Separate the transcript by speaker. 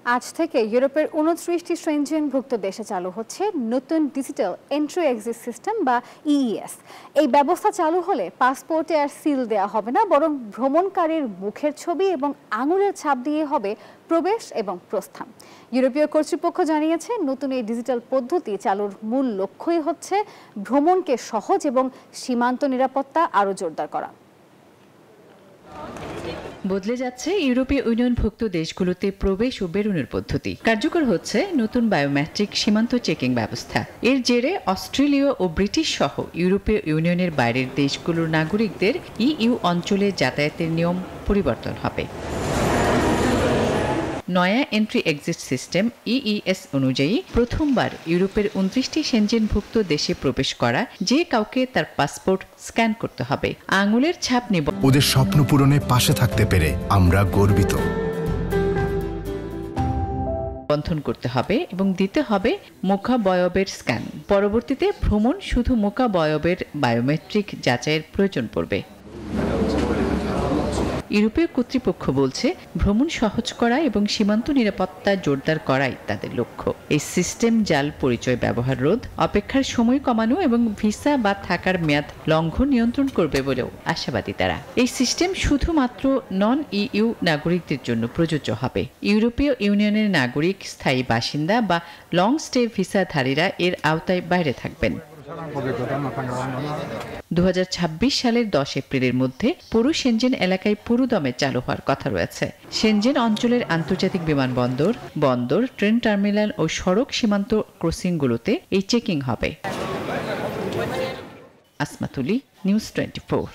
Speaker 1: আজ থেকে ইউরোপের 29টি সেনজেনভুক্ত দেশে চালু হচ্ছে নতুন ডিজিটাল এন্ট্রি এক্সিট সিস্টেম বা ইইএস। এই ব্যবস্থা চালু হলে পাসপোর্টে আর সিল দেওয়া হবে না, বরং ভ্রমণকারীর মুখের ছবি এবং আঙুলের ছাপ দিয়ে হবে প্রবেশ এবং প্রস্থান। ইউরোপীয় কর্তৃপক্ষ জানিয়েছে, নতুন এই ডিজিটাল পদ্ধতি চালুর মূল লক্ষ্যই হচ্ছে ভ্রমণকে সহজ এবং সীমান্ত নিরাপত্তা আরও জোরদার করা।
Speaker 2: বদলে যাচ্ছে ইউরোপীয় ইউনিয়নভুক্ত দেশগুলোতে প্রবেশ ও বেরোনোর পদ্ধতি। কার্যকর হচ্ছে নতুন বায়োমেট্রিক সীমান্ত চেকিং ব্যবস্থা। এর জেরে অস্ট্রেলীয় ও ব্রিটিশ সহ ইউরোপীয় ইউনিয়নের বাইরের দেশগুলোর নাগরিকদের ইইউ অঞ্চলে যাতায়াতের নিয়ম পরিবর্তন হবে। নয়া এন্ট্রি এক্সিট সিস্টেম ইইএস অনুযায়ী প্রথমবার ইউরোপের 29টি সেনজেনভুক্ত দেশে প্রবেশ করা যে কাউকে তার পাসপোর্ট স্ক্যান করতে হবে, আঙুলের ছাপ
Speaker 3: ওদের স্বপ্ন পূরণে পাশে থাকতে পেরে আমরা গর্বিত।
Speaker 2: বন্ধন করতে হবে এবং দিতে হবে মুখাবয়বের স্ক্যান। পরবর্তীতে ভ্রমণ শুধু মুখাবয়বের বায়োমেট্রিক যাচাইয়ের প্রয়োজন পড়বে। ইউরোপীয় কর্তৃপক্ষ বলছে, ভ্রমণ সহজ করা এবং সীমান্ত নিরাপত্তা জোরদার করাই তাদের লক্ষ্য। এই সিস্টেম জাল পরিচয় ব্যবহার রোধ, অপেক্ষার সময় কমানো এবং ভিসা বা থাকার মেয়াদ লঙ্ঘন নিয়ন্ত্রণ করবে বলেও আশাবাদী তারা। এই সিস্টেম শুধুমাত্র নন ইইউ নাগরিকদের জন্য প্রযোজ্য হবে। ইউরোপীয় ইউনিয়নের নাগরিক, স্থায়ী বাসিন্দা বা লং স্টে ভিসাধারীরা এর আওতায় বাইরে থাকবেন। 2026 সালের 10 এপ্রিলের মধ্যে পুরো সেনজেন এলাকায় পুরোদমে চালু হওয়ার কথা রয়েছে। সেনজেন অঞ্চলের আন্তর্জাতিক বিমানবন্দর, বন্দর, ট্রেন টার্মিনাল ও সড়ক সীমান্ত ক্রসিংগুলোতে এই চেকিং হবে। আসমাতুলি, নিউজ 24।